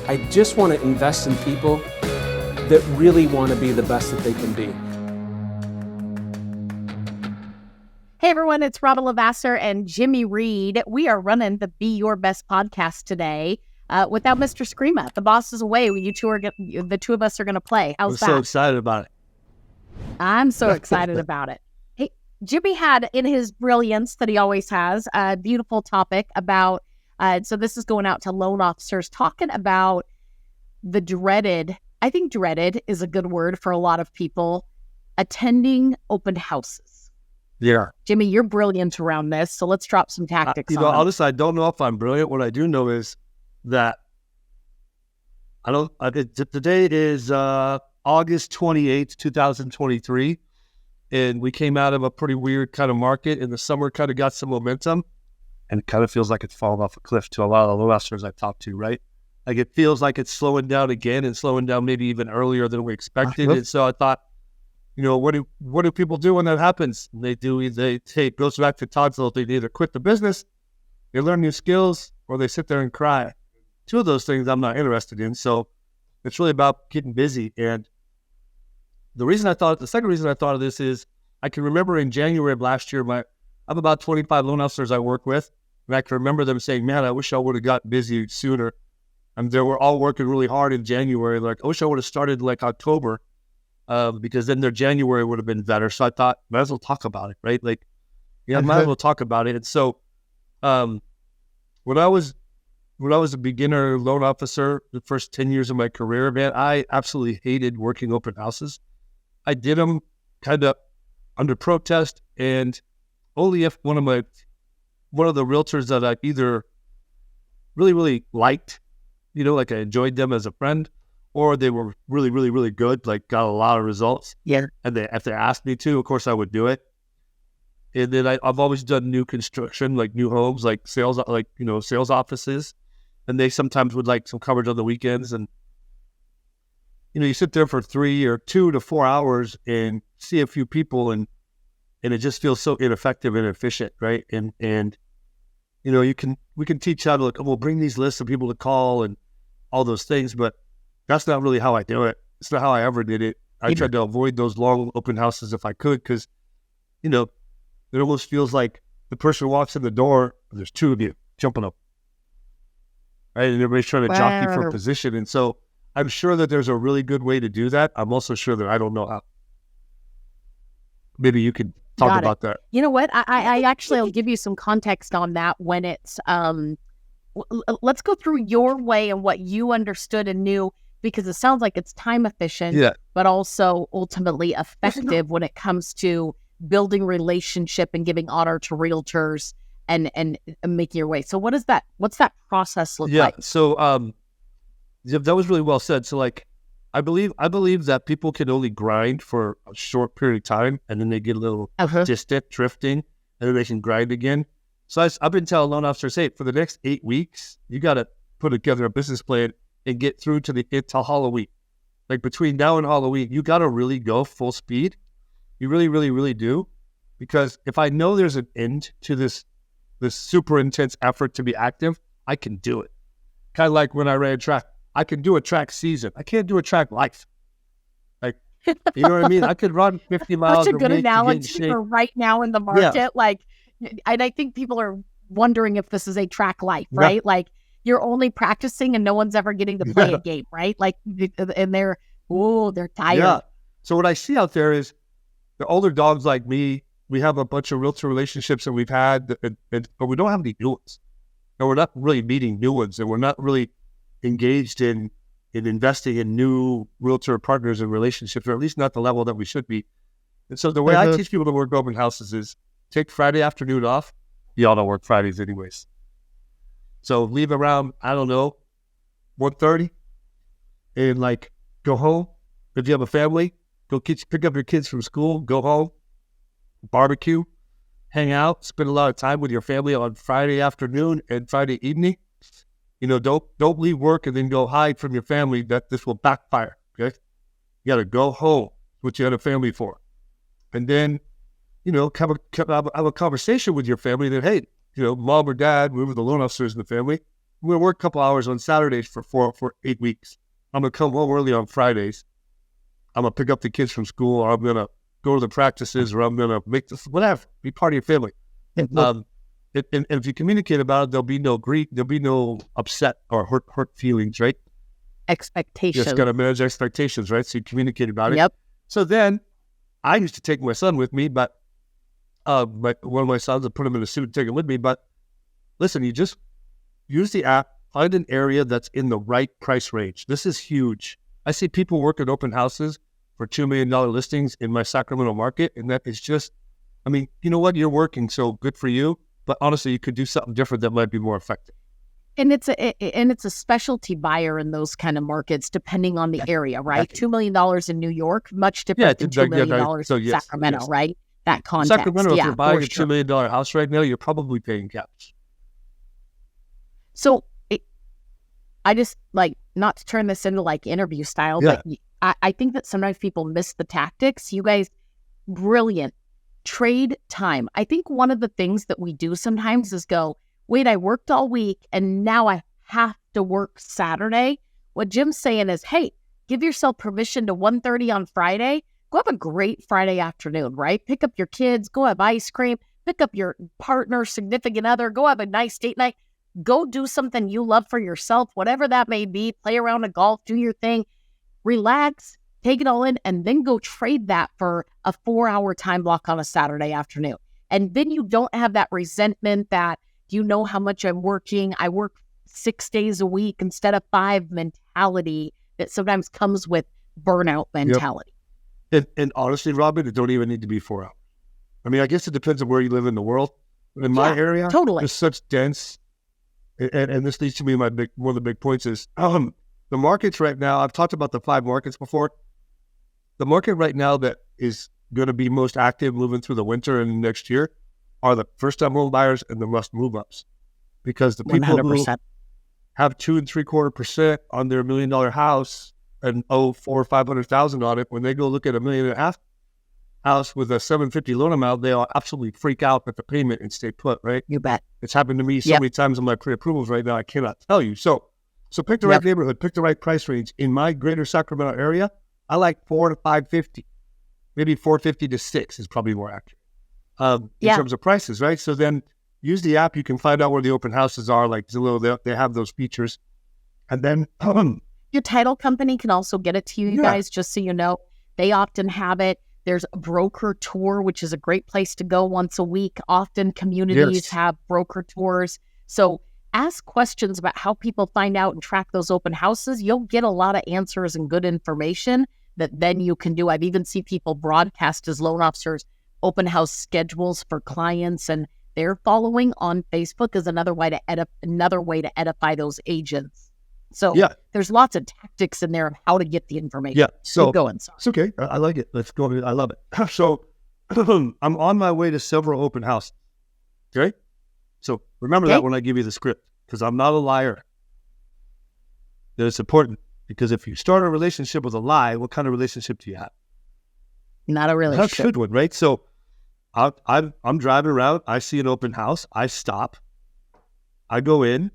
I just want to invest in people that really want to be the best that they can be. Hey everyone, it's Robyn LaVassaur and Jimmy Reed. We are running the Be Your Best podcast today without Mr. Scrima. The boss is away. The two of us are going to play. How's that? I'm so excited about it. I'm so excited about it. Hey, Jimmy had, in his brilliance that he always has, a beautiful topic about, so this is going out to loan officers, talking about the dreaded, I think dreaded is a good word for a lot of people, attending open houses. Yeah. Jimmy, you're brilliant around this, so let's drop some tactics on it. Honestly, I don't know if I'm brilliant. What I do know is that today is August 28th, 2023, and we came out of a pretty weird kind of market, and the summer kind of got some momentum, and it kind of feels like it's falling off a cliff to a lot of the LaVassaurs I've talked to, right? Like it feels like it's slowing down again, and slowing down maybe even earlier than we expected. And so I thought, what do people do when that happens? It goes back to Todd's little thing. They either quit the business, they learn new skills, or they sit there and cry. Two of those things I'm not interested in. So it's really about getting busy. And the second reason I thought of this is I can remember in January of last year, I have about 25 loan officers I work with, and I can remember them saying, man, I wish I would have got busy sooner. And they were all working really hard in January. Like, I wish I would have started like October, because then their January would have been better. So I thought, might as well talk about it, right? Like, yeah, might as well talk about it. And so when I was a beginner loan officer, the first 10 years of my career, man, I absolutely hated working open houses. I did them kind of under protest, and only if one of the realtors that I either really, really liked, like I enjoyed them as a friend, or they were really, really, really good, like got a lot of results. Yeah. And if they asked me to, of course I would do it. And then I've always done new construction, like new homes, like sales offices. And they sometimes would like some coverage on the weekends. And, you sit there for 3 or 2 to 4 hours and see a few people, and it just feels so ineffective and inefficient, right? And we can teach how to bring these lists of people to call and all those things, but that's not really how I do it. It's not how I ever did it. I tried to avoid those long open houses if I could, because, it almost feels like the person walks in the door, there's two of you jumping up, right? And everybody's trying to jockey for position. And so I'm sure that there's a really good way to do that. I'm also sure that I don't know how. Maybe you could talk about that. You know what? I actually, I'll give you some context on that when it's, let's go through your way and what you understood and knew, because it sounds like it's time efficient, but also ultimately effective when it comes to building relationship and giving honor to realtors and making your way. So what's that process look like? So that was really well said. So I believe that people can only grind for a short period of time, and then they get a little distant, drifting, and then they can grind again. So I've been telling loan officers, hey, for the next 8 weeks, you got to put together a business plan and get through till Halloween. Like between now and Halloween, you got to really go full speed. You really, really, really do. Because if I know there's an end to this super intense effort to be active, I can do it. Kind of like when I ran track. I can do a track season. I can't do a track life. Like, you know what I mean? I could run 50 miles Such a good week analogy for right now in the market. Yeah. And I think people are wondering if this is a track life, right? Yeah. Like, you're only practicing and no one's ever getting to play a game, right? Like, and they're tired. Yeah. So what I see out there is the older dogs like me. We have a bunch of realtor relationships that we've had, but we don't have any new ones. And we're not really meeting new ones, and we're not really engaged in investing in new realtor partners and relationships, or at least not the level that we should be. And so the way I teach people to work open houses is take Friday afternoon off. Y'all don't work Fridays anyways. So leave around, 1:30, and go home. If you have a family, go pick up your kids from school, go home, barbecue, hang out, spend a lot of time with your family on Friday afternoon and Friday evening. Don't leave work and then go hide from your family. That this will backfire. Okay, you got to go home. What you had a family for, and then have a conversation with your family that, hey, mom or dad, we were the loan officers in the family. I'm going to work a couple hours on Saturdays for 8 weeks. I'm going to come home early on Fridays. I'm going to pick up the kids from school, or I'm going to go to the practices, or I'm going to make this, whatever, be part of your family. And if you communicate about it, there'll be no grief, there'll be no upset or hurt feelings, right? Expectations. Just got to manage expectations, right? So you communicate about it. Yep. So then I used to take my son with me, but one of my sons, I put him in a suit and take him with me. But listen, you just use the app, find an area that's in the right price range. This is huge. I see people work at open houses for $2 million listings in my Sacramento market. And that is just, I mean, you know what? You're working, so good for you. But honestly, you could do something different that might be more effective. And it's a specialty buyer in those kind of markets, depending on the area, right? $2 million in New York, much different than $2 million in Sacramento, right? That context. Sacramento, if you're buying a $2 million house right now, you're probably paying cash. So I just not to turn this into interview style, but I think that sometimes people miss the tactics. You guys, brilliant. Trade time. I think one of the things that we do sometimes is go, wait, I worked all week and now I have to work Saturday. What Jim's saying is, hey, give yourself permission to 1:30 on Friday. Go have a great Friday afternoon, right? Pick up your kids, go have ice cream, pick up your partner, significant other, go have a nice date night. Go do something you love for yourself, whatever that may be. Play around a golf, do your thing, relax, take it all in, and then go trade that for a 4-hour time block on a Saturday afternoon. And then you don't have that resentment that you know how much I'm working. I work 6 days a week instead of 5 mentality that sometimes comes with burnout mentality. Yep. And honestly, Robyn, it don't even need to be 4 hours. I mean, I guess it depends on where you live in the world. In my area, there's such dense, and this leads to me one of the big points is the markets right now. I've talked about the 5 markets before. The market right now that is going to be most active moving through the winter and next year are the first-time home buyers and the must-move-ups, because the people 100%. Who have 2 3/4% on their $1 million house and owe $400,000 or $500,000 on it, when they go look at $1.5 million house with a $750 loan amount, they'll absolutely freak out at the payment and stay put. Right? You bet. It's happened to me so many times in my pre-approvals right now. I cannot tell you. So pick the right neighborhood, pick the right price range. In my greater Sacramento area, I like 4 to 550, maybe 450 to 6 is probably more accurate in terms of prices, right? So then use the app. You can find out where the open houses are, like Zillow. They have those features, and then your title company can also get it to you guys. Just so you know, they often have it. There's a broker tour, which is a great place to go once a week. Often communities have broker tours, so ask questions about how people find out and track those open houses. You'll get a lot of answers and good information that then you can do. I've even seen people broadcast as loan officers open house schedules for clients, and they're following on Facebook is another way to edify those agents. So there's lots of tactics in there of how to get the information. So keep going. Sorry. It's okay. I like it. Let's go. I love it. So I'm on my way to several open houses. Okay. So remember that when I give you the script, because I'm not a liar. That it's important, because if you start a relationship with a lie, what kind of relationship do you have? Not a relationship. That's a good one, right? So I'm driving around. I see an open house. I stop. I go in,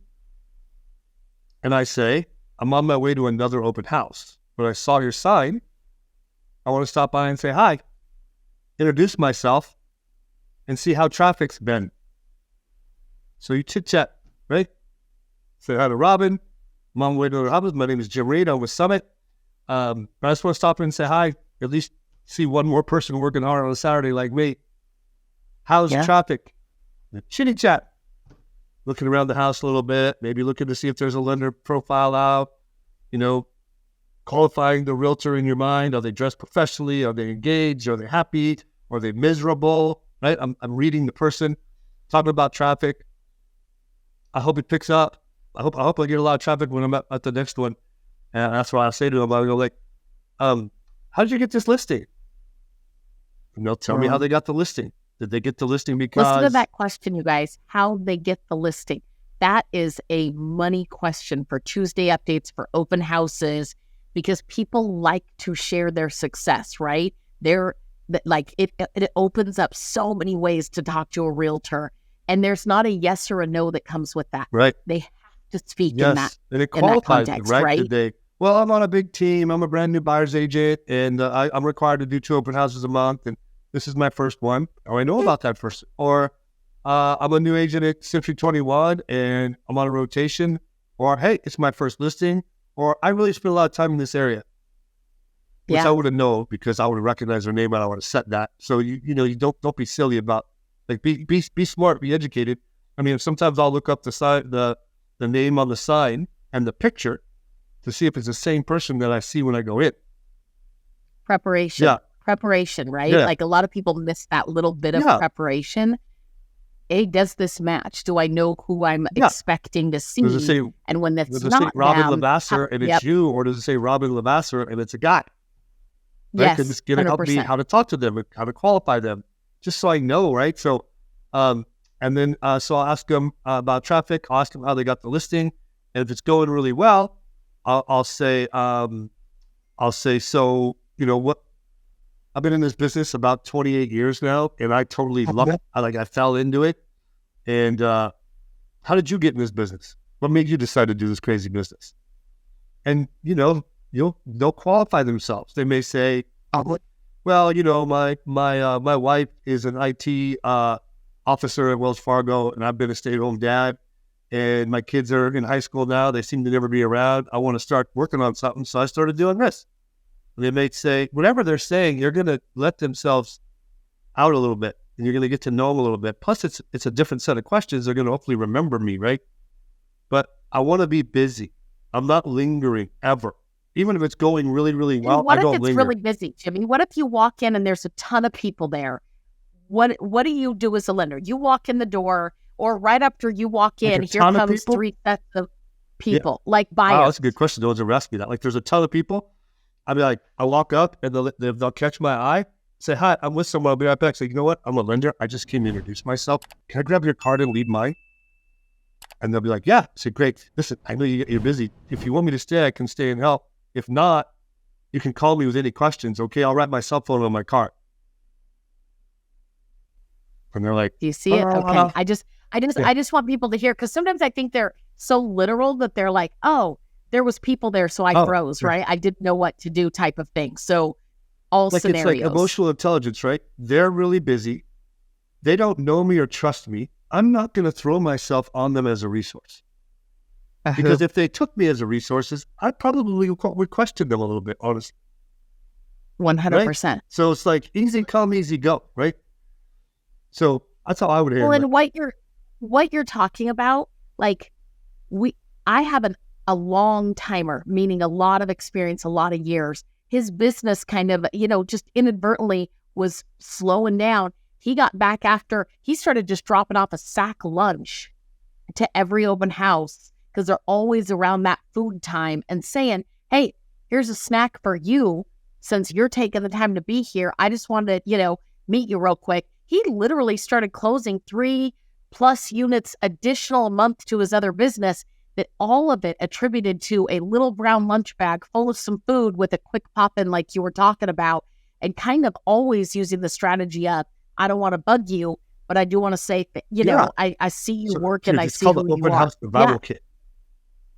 and I say, I'm on my way to another open house. But I saw your sign. I want to stop by and say hi, introduce myself, and see how traffic's been. So you chit-chat, right? Say hi to Robyn. I'm on my way to another house. My name is Jim Reed. I'm with Summit. But I just want to stop in and say hi, at least see one more person working hard on a Saturday like me. How's traffic? Chitty chat. Looking around the house a little bit, maybe looking to see if there's a lender profile out, qualifying the realtor in your mind. Are they dressed professionally? Are they engaged? Are they happy? Are they miserable? Right? I'm reading the person, talking about traffic. I hope it picks up. I hope I get a lot of traffic when I'm at the next one. And that's why I say to them, I go how did you get this listing? And they'll tell me how they got the listing. Did they get the listing because... Listen to that question, you guys. How they get the listing. That is a money question for Tuesday updates, for open houses, because people like to share their success, right? It opens up so many ways to talk to a realtor, and there's not a yes or a no that comes with that. Right. They have to speak Yes, in that and it qualifies context, me, right? right? Did they? Well, I'm on a big team. I'm a brand new buyer's agent, and I'm required to do 2 open houses a month, and this is my first one. Or I know about that first. Or I'm a new agent at Century 21, and I'm on a rotation. Or hey, it's my first listing. Or I really spend a lot of time in this area, which I would have known because I would have recognized their name and I would have set that. So you don't be silly about, like, be smart, be educated. I mean, sometimes I'll look up the name on the sign and the picture to see if it's the same person that I see when I go in. Preparation, right? Yeah. Like a lot of people miss that little bit of preparation. Hey, does this match? Do I know who I'm expecting to see? Does it say, and when that's does it not say Robyn them, LaVassaur and it's you, or does it say Robyn LaVassaur and it's a guy? Right? Yes, Because it's going to help me how to talk to them, how to qualify them, just so I know, right? So, and then so I'll ask them about traffic. I'll ask them how they got the listing, and if it's going really well, I'll say, so what? I've been in this business about 28 years now, and I totally love it. I fell into it. And how did you get in this business? What made you decide to do this crazy business? And they'll qualify themselves. They may say, well, my wife is an IT officer at Wells Fargo, and I've been a stay-at-home dad, and my kids are in high school now. They seem to never be around. I want to start working on something, so I started doing this. And they may say, whatever they're saying, you're going to let themselves out a little bit, and you're going to get to know them a little bit. Plus, it's a different set of questions. They're going to hopefully remember me, right? But I want to be busy. I'm not lingering ever. Even if it's going really, really well, what I don't if it's linger. really busy, Jimmy? What if you walk in and there's a ton of people there? What do you do as a lender? You walk in the door, or right after you walk in, here comes 3 sets of people, like buyers. Wow, that's a good question. No one's ever asked me that. Like, there's a ton of people. I'll be like, I walk up and they'll catch my eye, say, hi, I'm with someone. I'll be right back. Say, you know what? I'm a lender. I just came to introduce myself. Can I grab your card and leave mine? And they'll be like, yeah. I say, great. Listen, I know you're busy. If you want me to stay, I can stay and help. If not, you can call me with any questions. Okay, I'll write my cell phone on my card. And they're like, do you see it? Okay. I just want people to hear, because sometimes I think they're so literal that they're like, oh, there was people there, so I froze, right? I didn't know what to do, type of thing. So all scenarios. It's like emotional intelligence, right? They're really busy. They don't know me or trust me. I'm not going to throw myself on them as a resource. Because if they took me as a resource, I probably would question them a little bit, honestly. 100%. Right? So it's like easy come, easy go, right? So that's how I would handle it. Well, and what you're talking about, like I have a long timer, meaning a lot of experience, a lot of years. His business kind of, just inadvertently was slowing down. He got back after he started just dropping off a sack lunch to every open house, because they're always around that food time, and saying, hey, here's a snack for you. Since you're taking the time to be here, I just wanted to, meet you real quick. He literally started closing 3+ units additional a month to his other business, that all of it attributed to a little brown lunch bag full of some food with a quick pop-in like you were talking about, and kind of always using the strategy of, I don't want to bug you, but I do want to say, I see you work, and I see who you are. Open house survival kit,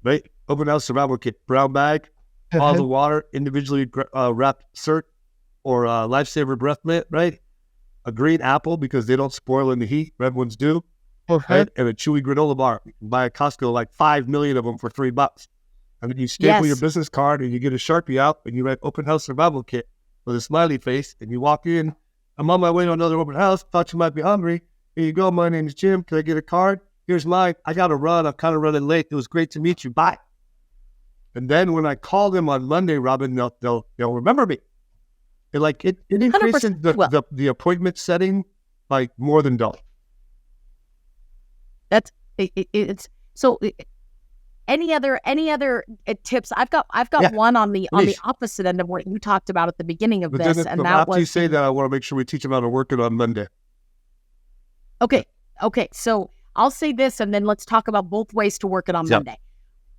right? Open house survival kit, brown bag, bottles of water, individually wrapped cert or Lifesaver breath mint, right? A green apple because they don't spoil in the heat. Red ones do. Right? And a chewy granola bar. You can buy at Costco like 5 million of them for $3. And then you staple your business card and you get a Sharpie out and you write open house survival kit with a smiley face, and you walk in. I'm on my way to another open house. Thought you might be hungry. Here you go. My name is Jim. Can I get a card? Here's mine. I got to run. I'm kind of running late. It was great to meet you. Bye. And then when I call them on Monday, Robyn, they'll remember me. It increases the appointment setting by more than double. That's it's so. Any other tips? I've got one on the opposite end of what you talked about at the beginning of this, and that after was. You say that, I want to make sure we teach them how to work it on Monday. Okay. So I'll say this, and then let's talk about both ways to work it on Monday.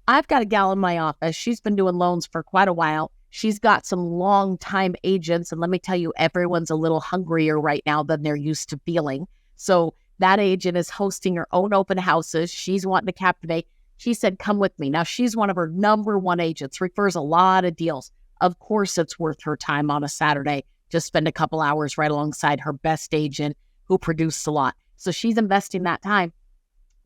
I've got a gal in my office. She's been doing loans for quite a while. She's got some long-time agents, and let me tell you, everyone's a little hungrier right now than they're used to feeling. So that agent is hosting her own open houses. She's wanting to captivate. She said, come with me. Now, she's one of her number one agents, refers a lot of deals. Of course, it's worth her time on a Saturday. Just spend a couple hours right alongside her best agent who produced a lot. So she's investing that time.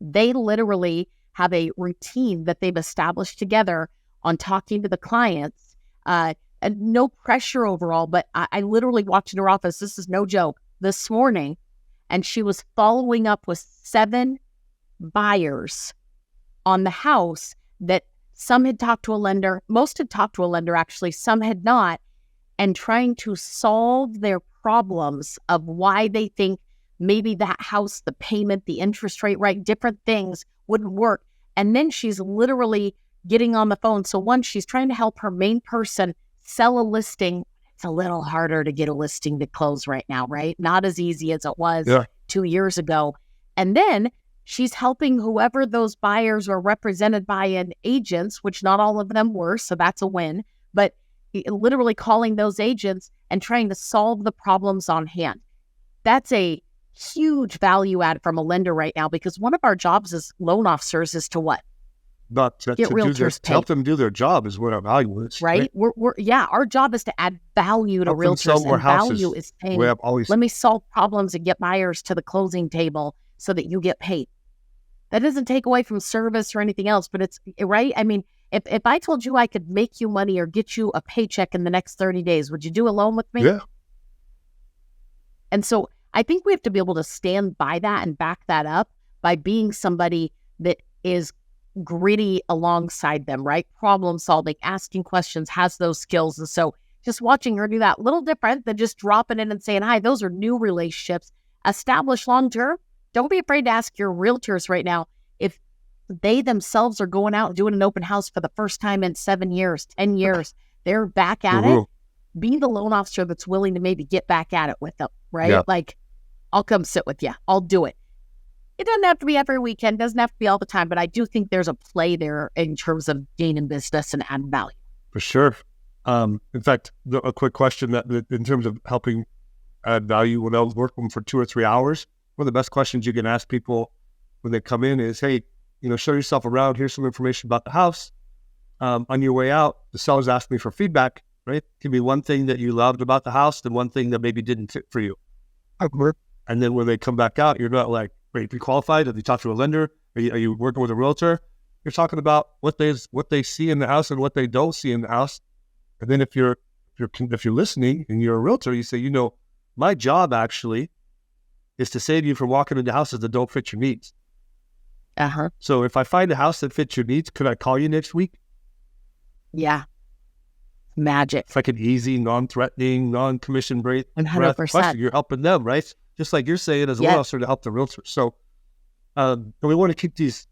They literally have a routine that they've established together on talking to the clients. And no pressure overall, but I literally walked in her office, this is no joke, this morning, and she was following up with 7 buyers on the house that some had talked to a lender, most had talked to a lender actually, some had not, and trying to solve their problems of why they think maybe that house, the payment, the interest rate, right, different things wouldn't work. And then she's literally getting on the phone. So one, she's trying to help her main person sell a listing. It's a little harder to get a listing to close right now, right? Not as easy as it was 2 years ago. And then she's helping whoever those buyers are represented by in agents, which not all of them were, so that's a win. But literally calling those agents and trying to solve the problems on hand. That's a huge value add from a lender right now, because one of our jobs as loan officers is to what? Not to Get realtors to help them do their job is what our value is. Right? We're our job is to add value to realtors, and value is paying. Let me solve problems and get buyers to the closing table so that you get paid. That doesn't take away from service or anything else, but it's right. I mean, if I told you I could make you money or get you a paycheck in the next 30 days, would you do a loan with me? Yeah. And so I think we have to be able to stand by that and back that up by being somebody that is gritty alongside them, right? Problem solving, asking questions, has those skills. And so just watching her do that, a little different than just dropping in and saying, hi, those are new relationships, established long-term. Don't be afraid to ask your realtors right now if they themselves are going out and doing an open house for the first time in 7 years, 10 years. They're back at it. Be the loan officer that's willing to maybe get back at it with them, right? Yeah. Like, I'll come sit with you. I'll do it. It doesn't have to be every weekend, doesn't have to be all the time, but I do think there's a play there in terms of gaining business and adding value. For sure. In fact, a quick question that in terms of helping add value, when I was working for 2 or 3 hours, one of the best questions you can ask people when they come in is, hey, show yourself around. Here's some information about the house. On your way out, the seller's asked me for feedback, right? Give me one thing that you loved about the house and one thing that maybe didn't fit for you. And then when they come back out, you're not like, wait, pre-qualified? Have you talked to a lender? Are you working with a realtor? You're talking about what they see in the house and what they don't see in the house. And then if you're listening and you're a realtor, you say, my job actually is to save you from walking into houses that don't fit your needs. So if I find a house that fits your needs, could I call you next week? Yeah. Magic. It's like an easy, non-threatening, non-commission rate 100%. question. You're helping them, right? Just like you're saying as a loan officer to help the realtor. So we want to keep these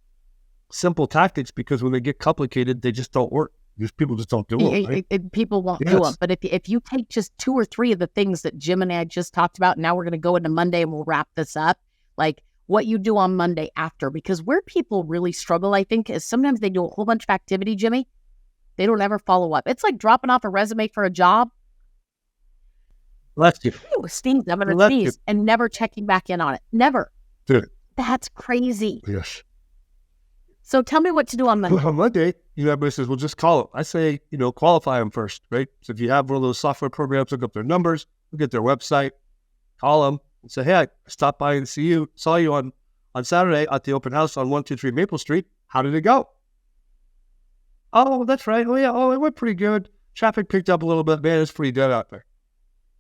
simple tactics because when they get complicated, they just don't work. Because people just don't do them. Right? People won't do them. But if you take just 2 or 3 of the things that Jim and I just talked about, now we're going to go into Monday and we'll wrap this up. Like what you do on Monday after, because where people really struggle, I think, is sometimes they do a whole bunch of activity, Jimmy. They don't ever follow up. It's like dropping off a resume for a job. Bless you. Sneeze, I'm going to sneeze, and never checking back in on it. Never. Dude. That's crazy. Yes. So tell me what to do on Monday. On Monday, everybody says, well, just call them. I say, qualify them first, right? So if you have one of those software programs, look up their numbers, look at their website, call them and say, hey, I stopped by and saw you on Saturday at the open house on 123 Maple Street. How did it go? Oh, that's right. Oh, yeah. Oh, it went pretty good. Traffic picked up a little bit. Man, it's pretty dead out there.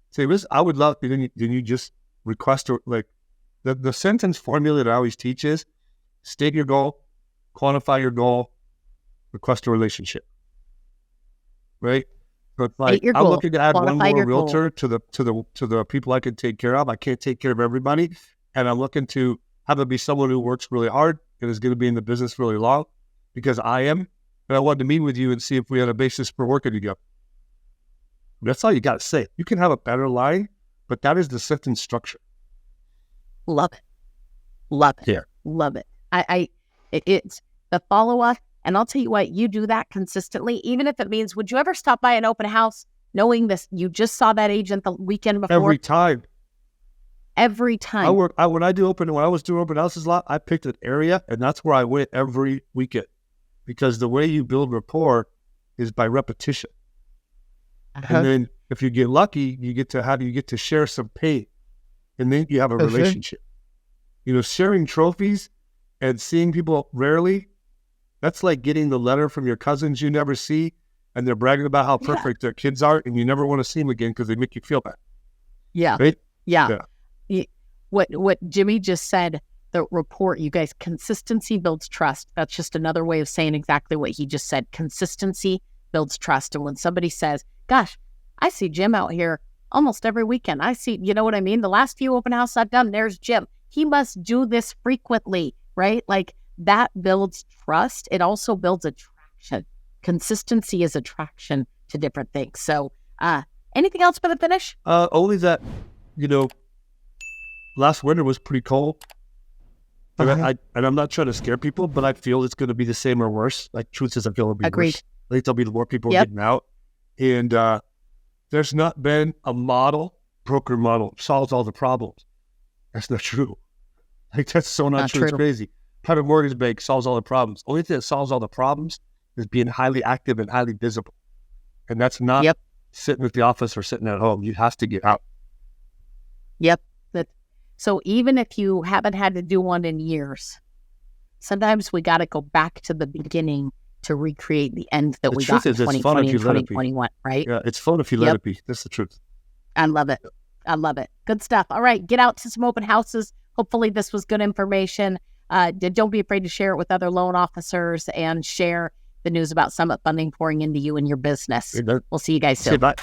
Say, I would love, then you just request, the sentence formula that I always teach is state your goal, quantify your goal, request a relationship. Right? So it's like, I'm looking to add one more realtor to the people I can take care of. I can't take care of everybody. And I'm looking to have it be someone who works really hard and is going to be in the business really long because I am. And I wanted to meet with you and see if we had a basis for working together. That's all you got to say. You can have a better line, but that is the sentence structure. Love it. Love it. Yeah. Love it. It's the follow-up. And I'll tell you what, you do that consistently, even if it means, would you ever stop by an open house knowing this? You just saw that agent the weekend before. Every time. Every time. When I was doing open houses a lot, I picked an area and that's where I went every weekend. because the way you build rapport is by repetition. And then if you get lucky, you get to share some pain, and then you have a relationship. You know, sharing trophies and seeing people rarely, that's like getting the letter from your cousins you never see, and they're bragging about how perfect their kids are, and you never want to see them again because they make you feel bad. Yeah. Right? Yeah. What Jimmy just said, the report, you guys, consistency builds trust. That's just another way of saying exactly what he just said. Consistency builds trust. And when somebody says, gosh, I see Jim out here almost every weekend. I see, you know what I mean? The last few open houses I've done, there's Jim. He must do this frequently, right? Like that builds trust. It also builds attraction. Consistency is attraction to different things. So anything else for the finish? Only that, you know, last winter was pretty cold. And I'm not trying to scare people, but I feel it's going to be the same or worse. Like, truth is, I feel it'll be worse. I think there'll be more people getting out. And there's not been a broker model solves all the problems. That's not true. Like, that's so not true. It's crazy. Private mortgage bank solves all the problems. Only thing that solves all the problems is being highly active and highly visible. And that's not sitting at the office or sitting at home. You have to get out. So even if you haven't had to do one in years, sometimes we got to go back to the beginning to recreate the end that we got in 2020 and 2021, right? Yeah, it's fun if you let it be. That's the truth. I love it. I love it. Good stuff. All right, get out to some open houses. Hopefully this was good information. Don't be afraid to share it with other loan officers and share the news about Summit Funding pouring into you and your business. We'll see you guys soon. Bye.